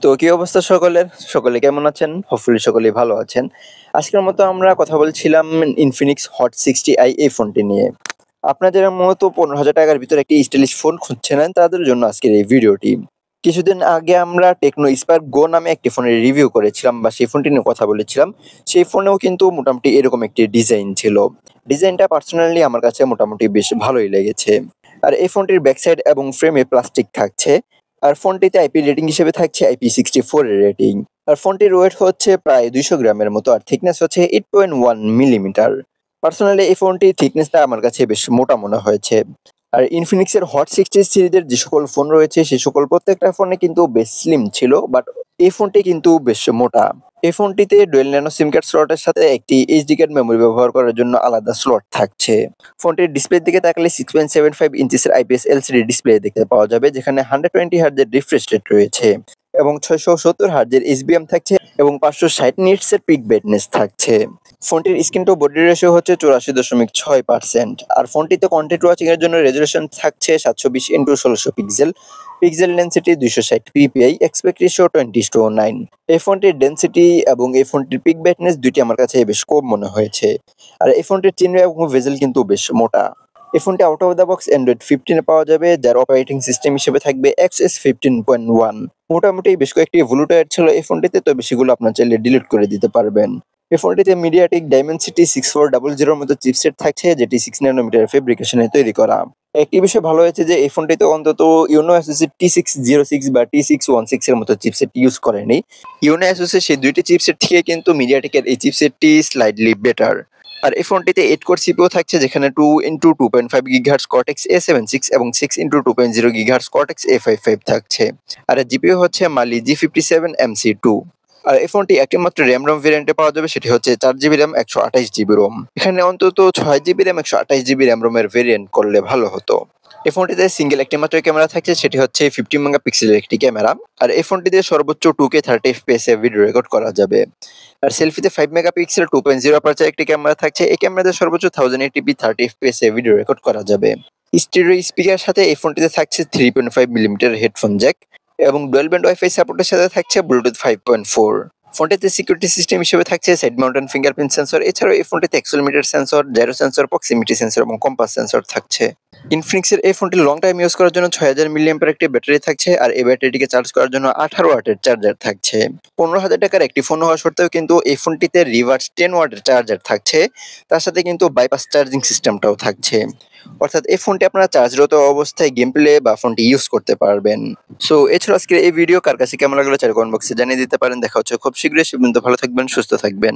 তো কি অবস্থা সকলের? সকলে কেমন আছেন? হোপফুলি সকলেই ভালো আছেন। আজকের মতো আমরা কথা বলছিলাম Infinix Hot 60i এই ফোনটি নিয়ে। আপনারা যারা মূলত ৳১৫,০০০ র ভিতরে একটি স্টাইলিশ ফোন খুঁজছিলেন তাদের জন্য আজকের এই ভিডিওটি। কিছুদিন আগে আমরা Tecno Spark Go নামে একটি ফোনের রিভিউ করেছিলাম বা সেই ফোনটি নিয়ে কথা বলেছিলাম। সেই ফোনেও কিন্তু মোটামুটি এরকম একটি ডিজাইন ছিল। ডিজাইনটা পার্সোনালি আমার কাছে মোটামুটি বেশ ভালোই লেগেছে। আর এই ফোনটির ব্যাক সাইড এবং ফ্রেমে প্লাস্টিক থাকছে। আর ফোনটিতে আইপি রেটিং হিসেবে থাকছে IP64 এর রেটিং। আর ফোনটির ওয়েট হচ্ছে প্রায় 200 গ্রামের মতো আর থিকনেস হচ্ছে 8.1 মিলিমিটার। পার্সোনালি এই ফোনটির থিকনেসটা আমার কাছে বেশ মোটা মনে হয়েছে। আর Infinix এর Hot 60 সিরিজের যে সকল ফোন রয়েছে সে সকল প্রত্যেকটা ফোনে কিন্তু বেশ স্লিম ছিল, বাট এই ফোনটি কিন্তু বেশ মোটা। এই ফোনটিতে ডুয়েল ন্যানো সিম কার্ড স্লটের সাথে একটি এইচডি কার্ড মেমরি ব্যবহার করার জন্য আলাদা স্লট থাকছে। ফোনটির ডিসপ্লের দিকে তাকালে 6.75 ইঞ্চিসের IPS LCD ডিসপ্লে দেখতে পাওয়া যাবে, যেখানে 120 হার্টজের রিফ্রেশ রেট রয়েছে এবং 670 হার্টজের SBM থাকছে এবং 560 নিটসের পিক ব্রাইটনেস থাকছে। ফোনটির স্ক্রিন টু বডি রেশিও হচ্ছে 84.6%। আর ফোনটিতে কন্টেন্ট ওয়াচিং এর জন্য রেজোলিউশন থাকছে 720x1600 pixel, pixel density 260 ppi, aspect ratio 20:9। এই ফোনটির ডেনসিটি এবং এই ফোনটির পিক ব্রাইটনেস দুইটি আমার কাছে বেশ কম মনে হয়েছে। আর এই ফোনটির চিহ্ন এবং বেজেল কিন্তু বেশ মোটা। এই ফোনটি out of the box Android 15 এ পাওয়া যাবে, যার অপারেটিং সিস্টেম হিসেবে থাকবে XS 15.1। মোটামুটি বেশ কয়েকটি ভুলুটায়ার ছিল এই ফোনটিতে, তবে সেগুলো আপনার চাইলে ডিলিট করে দিতে পারবেন। এই ফোনটিতে মিডিয়াটেক ডাইমেনসিটি 6400 এর মতো চিপসেট থাকছে, যেটি 6 ন্যানোমিটার ফেব্রিকেশনে তৈরি করা। একটি বিষয় ভালো হয়েছে যে এই ফোনটিতে অন্তত ইউনো অ্যাসুসের T606 বা T616 এর মতো চিপসেট ইউজ করেনি। ইউনো অ্যাসুসের সেই দুইটি চিপসেট থেকে কিন্তু মিডিয়াটেকের এই চিপসেটটি স্লাইডলি বেটার। আর এই ফোনটিতে 8 কোর সিপিইউ থাকছে, যেখানে 2x2.5 GHz Cortex A76 এবং 6x2.0 GHz Cortex A55 থাকছে। আর জিপিইউ হচ্ছে Mali G57 MC2। আর এই ফোনটি একটি মাত্র র্যাম রম ভেরিয়েন্টে পাওয়া যাবে, সেটি হচ্ছে 4GB র্যাম 128GB রোম। এখানে অন্তত 6GB র্যাম 128GB র্যাম রোমের ভেরিয়েন্ট করলে ভালো হতো। এই ফোনটিতে সিঙ্গেল একটি মাত্র ক্যামেরা থাকছে, সেটি হচ্ছে 50 মেগাপিক্সেলের একটি ক্যামেরা। আর এই ফোনটিতে সর্বোচ্চ 2K 30 FPS এ ভিডিও রেকর্ড করা যাবে। আর সেলফিতে 5 মেগাপিক্সেল 2.0 অ্যাপারচার একটি ক্যামেরা থাকছে। এই ক্যামেরাতে সর্বোচ্চ 1080p 30 FPS এ ভিডিও রেকর্ড করা যাবে। স্টিরিও স্পিকার সাথে এই ফোনটিতে থাকছে 3.5 মিলিমিটার হেডফোন জ্যাক এবং ডুয়াল ব্যান্ড ওয়াইফাই সাপোর্টের সাথে থাকছে ব্লুটুথ 5.4। ফোনটিতে সিকিউরিটি সিস্টেম হিসেবে থাকছে সাইড মাউন্টেন ফিঙ্গারপ্রিন্ট সেন্সর। এছাড়াও এই ফোনটিতে accelerometer sensor, gyro sensor, proximity sensor এবং কম্পাস সেন্সর থাকছে। Infinix এর এই ফোনটি লং টাইম ইউজ করার জন্য 6000 মিলিঅ্যাম্পিয়ার একটি ব্যাটারি থাকছে, আর এই ব্যাটারিটিকে চার্জ করার জন্য 18 ওয়াটের চার্জার থাকছে। 15,000 টাকার একটি ফোন হওয়া সত্ত্বেও কিন্তু এই ফোনটিতে রিভার্স 10 ওয়াটের চার্জার থাকছে, তার সাথে কিন্তু বাইপাস চার্জিং সিস্টেমটাও থাকছে। অর্থাৎ এই ফোনটি আপনারা চার্জরত অবস্থায় গেম প্লে বা ফোনটি ইউজ করতে পারবেন। সো এছাড়া আজকের এই ভিডিও কার কাছে কেমন লাগলো চাইলে কমেন্ট বক্সে জানিয়ে দিতে পারেন। দেখা হচ্ছে খুব শীঘ্রই। সে পর্যন্ত ভালো থাকবেন, সুস্থ থাকবেন।